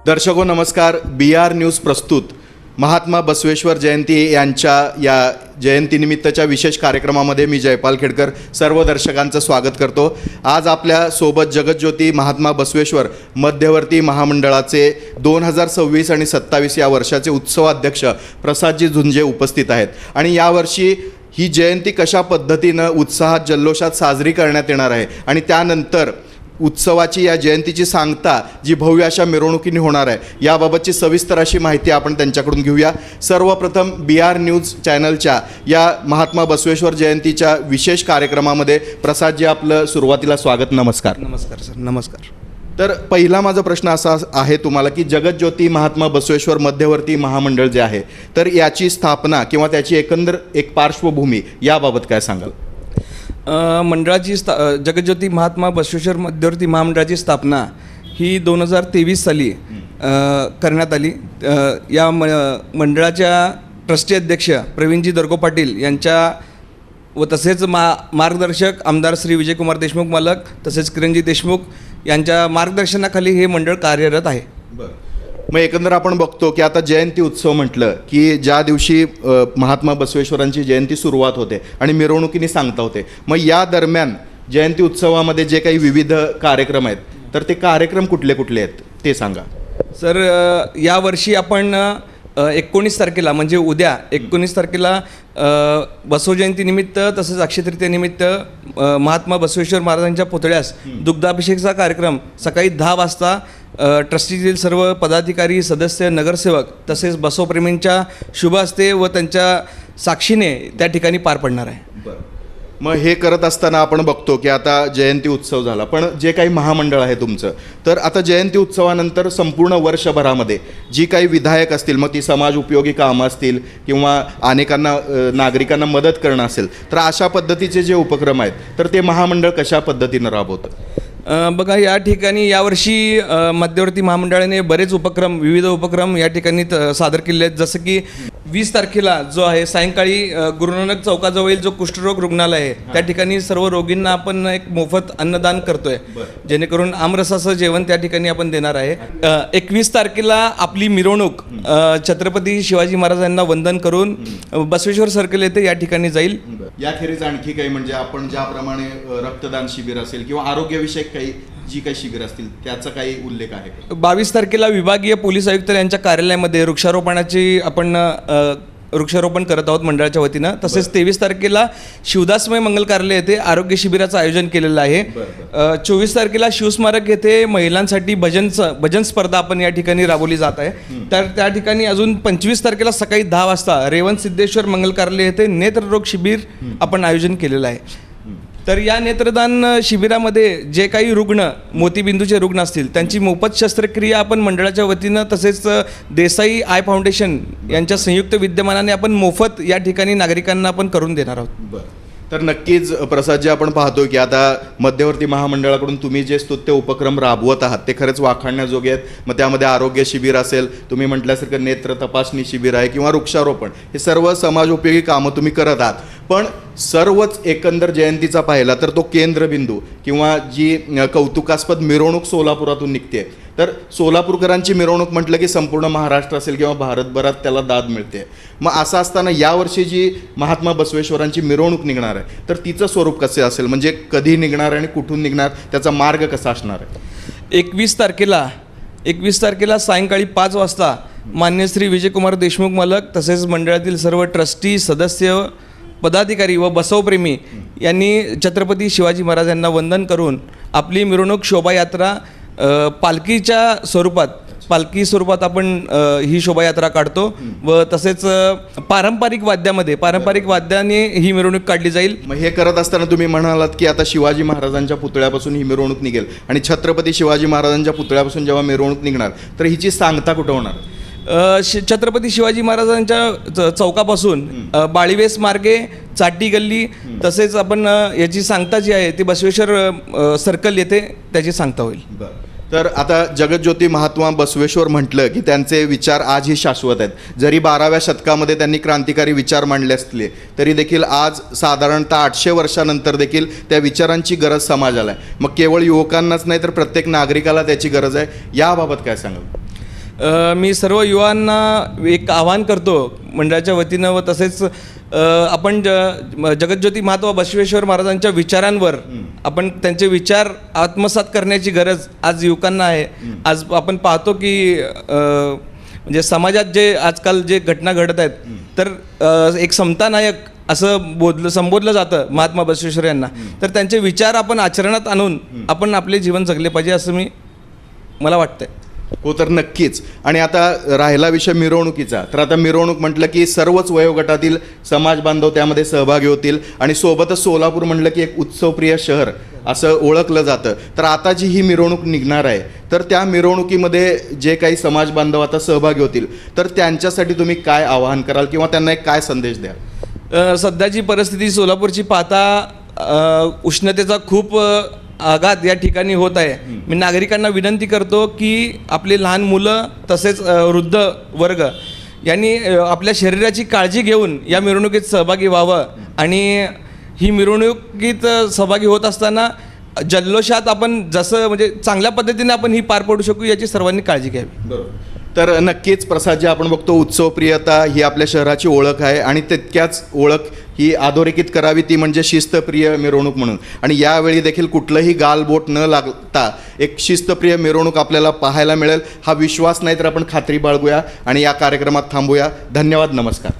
दर्शको नमस्कार. BR news प्रस्तुत महात्मा बसवेश्वर जयंती यांच्या या जयंतीनिमित्तच्या विशेष कार्यक्रमामध्ये मी जयपाल खेडकर सर्व दर्शकांचं स्वागत करतो. आज आपल्या सोबत जगज्योती महात्मा बसवेश्वर मध्यवर्ती महामंडळाचे 2026 आणि 27 या वर्षाचे उत्सवाध्यक्ष प्रसादजी झुंजे उपस्थित आहेत आणि यावर्षी ही जयंती कशा पद्धतीनं उत्साहात जल्लोषात साजरी करण्यात येणार आहे आणि त्यानंतर उत्सवाची या जयंतीची सांगता जी भव्य अशा मिरवणुकीने होणार आहे याबाबतची सविस्तर अशी माहिती आपण त्यांच्याकडून घेऊया. सर्वप्रथम BR न्यूज चॅनलच्या या महात्मा बसवेश्वर जयंतीच्या विशेष कार्यक्रमामध्ये प्रसादजी आपलं सुरुवातीला स्वागत. नमस्कार. नमस्कार सर. नमस्कार. तर पहिला माझा प्रश्न असा आहे तुम्हाला की जगज्योती महात्मा बसवेश्वर मध्यवर्ती महामंडळ जे आहे तर याची स्थापना किंवा त्याची एकंदर एक पार्श्वभूमी याबाबत काय सांगाल? मंडळाची जगज्योती महात्मा बसवेश्वर मध्यवर्ती महामंडळाची स्थापना ही 2023 साली करण्यात आली. या मंडळाच्या ट्रस्टी अध्यक्ष प्रवीणजी दर्गो पाटील यांच्या व तसेच मार्गदर्शक आमदार श्री विजयकुमार देशमुख मालक तसेच किरणजी देशमुख यांच्या मार्गदर्शनाखाली हे मंडळ कार्यरत आहे. बरं. मग एकंदर आपण बघतो की आता जयंती उत्सव म्हटलं की ज्या दिवशी महात्मा बसवेश्वरांची जयंती सुरुवात होते आणि मिरवणुकीने सांगता होते, मग या दरम्यान जयंती उत्सवामध्ये जे काही विविध कार्यक्रम आहेत तर ते कार्यक्रम कुठले कुठले आहेत ते सांगा. सर, यावर्षी आपण 19 तारखेला म्हणजे उद्या 19 तारखेला बसवजयंतीनिमित्त तसेच अक्षय तृतीयेनिमित्त महात्मा बसवेश्वर महाराजांच्या पुतळ्यास दुग्धाभिषेकचा कार्यक्रम सकाळी 10 वाजता ट्रस्टीतील सर्व पदाधिकारी सदस्य नगरसेवक तसेच बसवप्रेमींच्या शुभ हस्ते व त्यांच्या साक्षीने त्या ठिकाणी पार पडणार आहे. बरं. मग हे करत असताना आपण बघतो की आता जयंती उत्सव झाला, पण जे काही महामंडळ आहे तुमचं तर आता जयंती उत्सवानंतर संपूर्ण वर्षभरामध्ये जी काही विधायक असतील, मग ती समाज उपयोगी कामं असतील किंवा अनेकांना नागरिकांना मदत करणं असेल, तर अशा पद्धतीचे जे उपक्रम आहेत तर ते महामंडळ कशा पद्धतीनं राबवतं? बघा, या ठिकाणी यावर्षी मध्यवर्ती महामंडळाने बरेच विविध उपक्रम या ठिकाणी सादर केले आहेत. जसं की 20 तारखेला जो आहे सायंकाळी गुरुनानक चौकाजवळील जो कुष्ठरोग रुग्णालय आहे त्या ठिकाणी सर्व रोगींना आपण एक मोफत अन्नदान करतोय, जेणेकरून आमरसाचं जेवण त्या ठिकाणी आपण देणार आहे. 21 तारखेला आपली मिरवणूक छत्रपती शिवाजी महाराजांना वंदन करून बसवेश्वर सर्कल येथे या ठिकाणी जाईल. याखेरीज आणखी काही म्हणजे आपण ज्याप्रमाणे रक्तदान शिबिर असेल किंवा आरोग्यविषयक काही जी काही शिबिर असतील त्याचा काही उल्लेख आहे? 22 तारखेला विभागीय पोलीस आयुक्त यांच्या कार्यालयामध्ये वृक्षारोपण करत आहोत मंडळाच्या वतीनं. तसेच 23 तारखेला शिवदासमय मंगल कार्यालय येथे आरोग्य शिबिराचं आयोजन केलेलं आहे. 24 तारखेला शिवस्मारक येथे महिलांसाठी भजन स्पर्धा आपण या ठिकाणी राबवली जात आहे. तर त्या ठिकाणी अजून 25 तारखेला सकाळी 10 वाजता रेवण सिद्धेश्वर मंगल कार्यालय येथे नेत्ररोग शिबिर आपण आयोजन केलेलं आहे. तर या नेत्रदान शिबिरामध्ये जे काही रुग्ण मोतीबिंदूचे रुग्ण असतील त्यांची मोफत शस्त्रक्रिया आपण मंडळाच्या वतीनं तसेच देसाई आय फाउंडेशन यांच्या संयुक्त विद्यमानाने आपण मोफत या ठिकाणी नागरिकांना आपण करून देणार आहोत. बरं. तर नक्कीच प्रसादजी, आपण पाहतो की आता मध्यवर्ती महामंडळाकडून तुम्ही जे स्तुत्य उपक्रम राबवत आहात ते खरंच वाखाणण्याजोगे आहेत. मग त्यामध्ये आरोग्य शिबिर असेल, तुम्ही म्हटल्यासारखं नेत्र तपासणी शिबिर आहे किंवा वृक्षारोपण, हे सर्व समाजोपयोगी कामं तुम्ही करत आहात. पण सर्वच एकंदर जयंतीचा पाहिला तर तो केंद्रबिंदू किंवा जी कौतुकास्पद मिरवणूक सोलापुरातून निघते, तर सोलापूरकरांची मिरवणूक म्हटलं की संपूर्ण महाराष्ट्र असेल किंवा भारतभरात त्याला दाद मिळते. मग असं असताना यावर्षी जी महात्मा बसवेश्वरांची मिरवणूक निघणार आहे तर तिचं स्वरूप कसे असेल, म्हणजे कधी निघणार आणि कुठून निघणार, त्याचा मार्ग कसा असणार आहे? 21 तारखेला सायंकाळी 5 वाजता मान्य श्री विजयकुमार देशमुख मालक तसेच मंडळातील सर्व ट्रस्टी सदस्य पदाधिकारी व बसवप्रेमी यांनी छत्रपती शिवाजी महाराजांना वंदन करून आपली मिरवणूक शोभायात्रा पालखी स्वरूपात आपण ही शोभायात्रा काढतो व तसेच पारंपरिक वाद्याने ही मिरवणूक काढली जाईल. मग हे करत असताना तुम्ही म्हणालात की आता शिवाजी महाराजांच्या पुतळ्यापासून ही मिरवणूक निघेल आणि छत्रपती शिवाजी महाराजांच्या पुतळ्यापासून जेव्हा मिरवणूक निघणार तर हिची सांगता कुठं होणार? छत्रपती शिवाजी महाराजांच्या चौकापासून बाळीवेस मार्गे चाटी गल्ली तसेच आपण याची सांगता जी आहे ती बसवेश्वर सर्कल येथे त्याची सांगता होईल. तर आता जगज्योती महात्मा बसवेश्वर म्हटलं की त्यांचे विचार आजही शाश्वत आहेत. जरी 12व्या शतकामध्ये त्यांनी क्रांतिकारी विचार मांडले असले तरी देखील आज साधारणतः 800 वर्षानंतर देखील त्या विचारांची गरज समाजाला आहे. मग केवळ युवकांनाच नाही तर प्रत्येक नागरिकाला त्याची गरज आहे. याबाबत काय सांगाल? मी सर्व युवांना एक आवाहन करतो मंडळाच्या वतीनं व तसेच आपण जगज्योती महात्मा बसवेश्वर महाराजांच्या विचारांवर आपण त्यांचे विचार आत्मसात करण्याची गरज आज युवकांना आहे. आज आपण पाहतो की म्हणजे समाजात जे आजकाल जे घटना घडत आहेत तर एक समता नायक असं संबोधलं जातं महात्मा बसवेश्वर यांना. तर त्यांचे विचार आपण आचरणात आणून आपण आपले जीवन जगले पाहिजे असं मला वाटतंय. हो, तर नक्कीच. आणि आता राहिला विषय मिरवणुकीचा, तर आता मिरवणूक म्हटलं की सर्वच वयोगटातील समाज बांधव त्यामध्ये सहभागी होतील आणि सोबतच सोलापूर म्हटलं की एक उत्सवप्रिय शहर असं ओळखलं जातं. तर आता जी ही मिरवणूक निघणार आहे तर त्या मिरवणुकीमध्ये जे काही समाज बांधव आता सहभागी होतील तर त्यांच्यासाठी तुम्ही काय आवाहन कराल किंवा त्यांना एक काय संदेश द्याल? सध्याची परिस्थिती सोलापूरची पाहता उष्णतेचा खूप आघात या ठिकाणी होत आहे. मी नागरिकांना विनंती करतो की आपले लहान मुलं तसेच वृद्ध वर्ग यांनी आपल्या शरीराची काळजी घेऊन या मिरवणुकीत सहभागी व्हावं आणि ही मिरवणुकीत सहभागी होत असताना जल्लोषात आपण जसं म्हणजे चांगल्या पद्धतीने आपण ही पार पडू शकू याची सर्वांनी काळजी घ्यावी. बरोबर. तर नक्कीच प्रसाद, जे आपण बघतो उत्सवप्रियता ही आपल्या शहराची ओळख आहे आणि तितक्याच ओळख ही अधोरेखित करावी ती म्हणजे शिस्तप्रिय मिरवणूक म्हणून. आणि यावेळी देखील कुठलंही गालबोट न लागता एक शिस्तप्रिय मिरवणूक आपल्याला पाहायला मिळेल हा विश्वास नाही तर आपण खात्री बाळगूया आणि या कार्यक्रमात थांबूया. धन्यवाद. नमस्कार.